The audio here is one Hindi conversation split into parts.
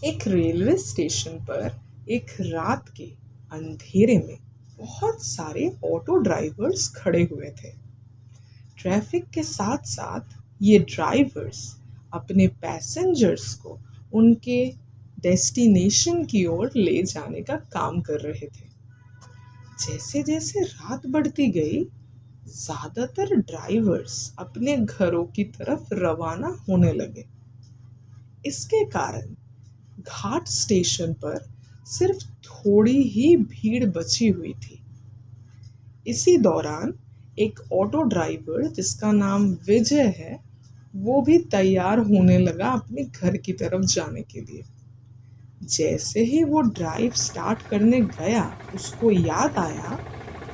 एक रेलवे स्टेशन पर एक रात के अंधेरे में बहुत सारे ऑटो ड्राइवर्स खड़े हुए थे। ट्रैफिक के साथ साथ ये ड्राइवर्स अपने पैसेंजर्स को उनके डेस्टिनेशन की ओर ले जाने का काम कर रहे थे। जैसे जैसे रात बढ़ती गई, ज्यादातर ड्राइवर्स अपने घरों की तरफ रवाना होने लगे। इसके कारण घाट स्टेशन पर सिर्फ थोड़ी ही भीड़ बची हुई थी। इसी दौरान एक ऑटो ड्राइवर जिसका नाम विजय है, वो भी तैयार होने लगा अपने घर की तरफ जाने के लिए। जैसे ही वो ड्राइव स्टार्ट करने गया, उसको याद आया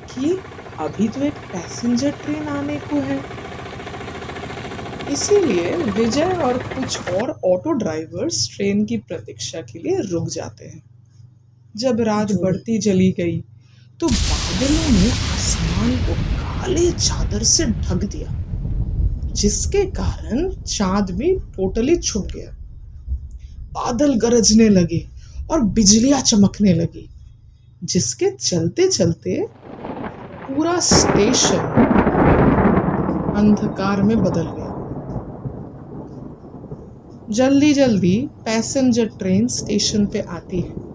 कि अभी तो एक पैसेंजर ट्रेन आने को है। इसीलिए विजय और कुछ और ऑटो ड्राइवर्स ट्रेन की प्रतीक्षा के लिए रुक जाते हैं। जब रात बढ़ती चली गई तो बादलों ने आसमान को काले चादर से ढक दिया, जिसके कारण चांद भी टोटली छुप गया। बादल गरजने लगे और बिजलियां चमकने लगी, जिसके चलते चलते पूरा स्टेशन अंधकार में बदल गया। जल्दी जल्दी पैसेंजर ट्रेन स्टेशन पे आती है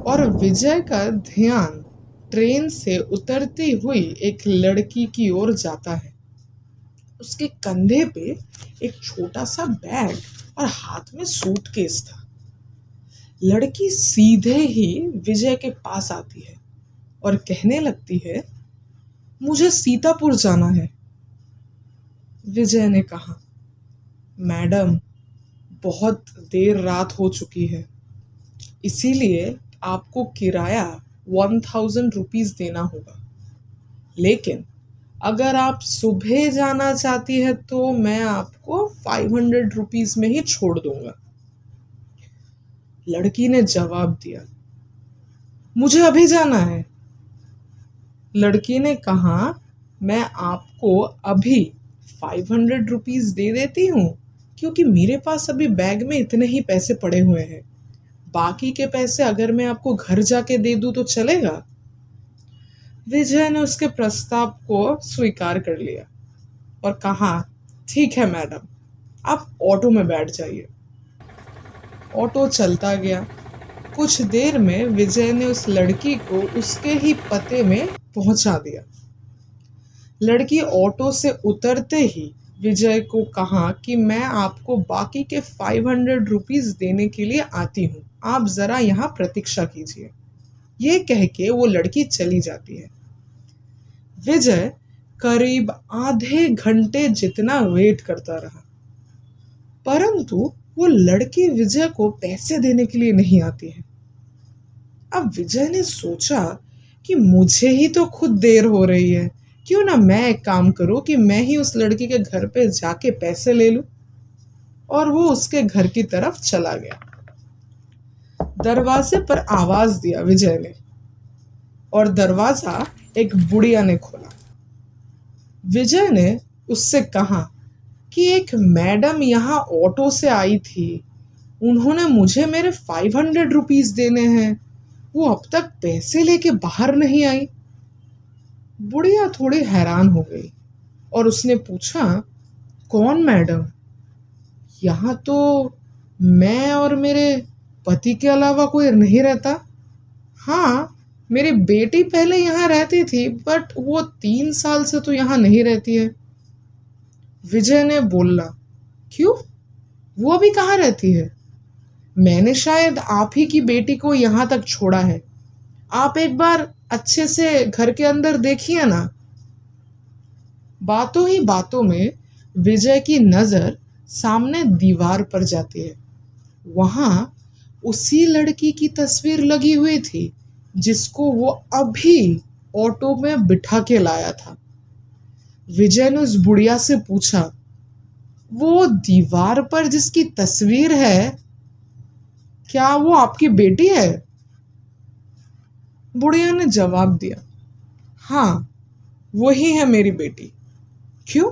और विजय का ध्यान ट्रेन से उतरती हुई एक लड़की की ओर जाता है। उसके कंधे पे एक छोटा सा बैग और हाथ में सूटकेस था। लड़की सीधे ही विजय के पास आती है और कहने लगती है, मुझे सीतापुर जाना है। विजय ने कहा, मैडम, बहुत देर रात हो चुकी है, इसीलिए आपको किराया 1000 रुपीज देना होगा। लेकिन अगर आप सुबह जाना चाहती है तो मैं आपको 500 रुपीज में ही छोड़ दूंगा। लड़की ने जवाब दिया, मुझे अभी जाना है। लड़की ने कहा, मैं आपको अभी 500 रुपीज दे देती हूँ, क्योंकि मेरे पास अभी बैग में इतने ही पैसे पड़े हुए हैं। बाकी के पैसे अगर मैं आपको घर जाके दे दूं तो चलेगा? विजय ने उसके प्रस्ताव को स्वीकार कर लिया और कहा, ठीक है मैडम, आप ऑटो में बैठ जाइए। ऑटो चलता गया। कुछ देर में विजय ने उस लड़की को उसके ही पते में पहुंचा दिया। लड़की ऑटो से उतरते ही विजय को कहा कि मैं आपको बाकी के 500 रुपीज देने के लिए आती हूँ, आप जरा यहाँ प्रतीक्षा कीजिए। ये कह के वो लड़की चली जाती है। विजय करीब आधे घंटे जितना वेट करता रहा, परंतु वो लड़की विजय को पैसे देने के लिए नहीं आती है। अब विजय ने सोचा कि मुझे ही तो खुद देर हो रही है, क्यों ना मैं एक काम करूं कि मैं ही उस लड़की के घर पे जाके पैसे ले लूं। और वो उसके घर की तरफ चला गया। दरवाजे पर आवाज दिया विजय ने और दरवाजा एक बुढ़िया ने खोला। विजय ने उससे कहा कि एक मैडम यहाँ ऑटो से आई थी, उन्होंने मुझे मेरे 500 रुपीज देने हैं, वो अब तक पैसे लेके बाहर नहीं आई। बुढ़िया थोड़ी हैरान हो गई और उसने पूछा, कौन मैडम? यहाँ तो मैं और मेरे पति के अलावा कोई नहीं रहता। हाँ, मेरी बेटी पहले यहाँ रहती थी, बट वो 3 साल से तो यहाँ नहीं रहती है। विजय ने बोला, क्यों, वो अभी कहाँ रहती है? मैंने शायद आप ही की बेटी को यहाँ तक छोड़ा है, आप एक बार अच्छे से घर के अंदर देखिए ना। बातों ही बातों में विजय की नजर सामने दीवार पर जाती है। वहां उसी लड़की की तस्वीर लगी हुई थी जिसको वो अभी ऑटो में बिठा के लाया था। विजय ने उस बुढ़िया से पूछा, वो दीवार पर जिसकी तस्वीर है, क्या वो आपकी बेटी है? बुढ़िया ने जवाब दिया, हाँ, वही है मेरी बेटी। क्यों,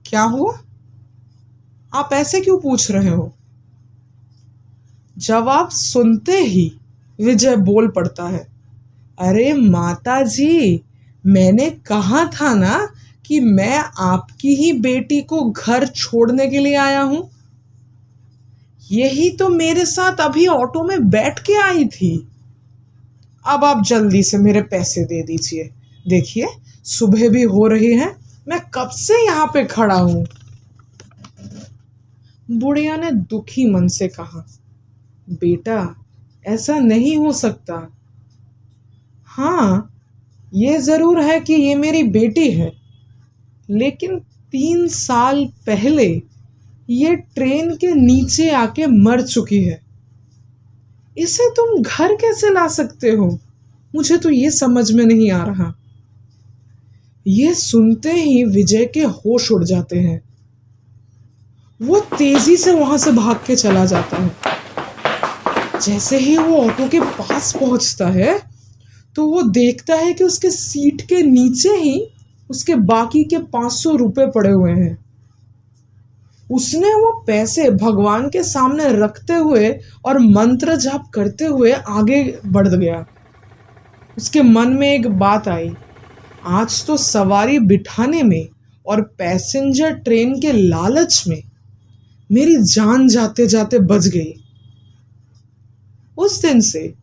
क्या हुआ? आप ऐसे क्यों पूछ रहे हो? जवाब सुनते ही विजय बोल पड़ता है, अरे माता जी, मैंने कहा था ना कि मैं आपकी ही बेटी को घर छोड़ने के लिए आया हूं। यही तो मेरे साथ अभी ऑटो में बैठ के आई थी। अब आप जल्दी से मेरे पैसे दे दीजिए। देखिए, सुबह भी हो रही है, मैं कब से यहाँ पे खड़ा हूं। बुढ़िया ने दुखी मन से कहा, बेटा, ऐसा नहीं हो सकता। हाँ, ये जरूर है कि ये मेरी बेटी है, लेकिन 3 साल पहले ये ट्रेन के नीचे आके मर चुकी है। इसे तुम घर कैसे ला सकते हो? मुझे तो ये समझ में नहीं आ रहा। ये सुनते ही विजय के होश उड़ जाते हैं। वो तेजी से वहां से भाग के चला जाता है। जैसे ही वो ऑटो के पास पहुंचता है तो वो देखता है कि उसके सीट के नीचे ही उसके बाकी के 500 रुपए पड़े हुए हैं। उसने वो पैसे भगवान के सामने रखते हुए और मंत्र जाप करते हुए आगे बढ़ गया। उसके मन में एक बात आई, आज तो सवारी बिठाने में और पैसेंजर ट्रेन के लालच में मेरी जान जाते जाते बच गई। उस दिन से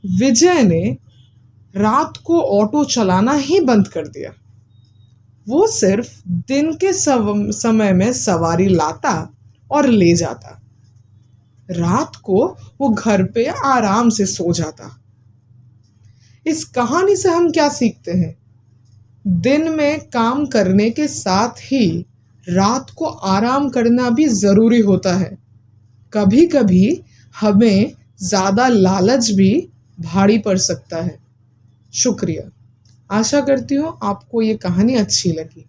विजय ने रात को ऑटो चलाना ही बंद कर दिया। वो सिर्फ दिन के समय में सवारी लाता और ले जाता। रात को वो घर पे आराम से सो जाता। इस कहानी से हम क्या सीखते हैं? दिन में काम करने के साथ ही रात को आराम करना भी जरूरी होता है। कभी कभी हमें ज्यादा लालच भी भारी पड़ सकता है। शुक्रिया। आशा करती हूँ आपको ये कहानी अच्छी लगी।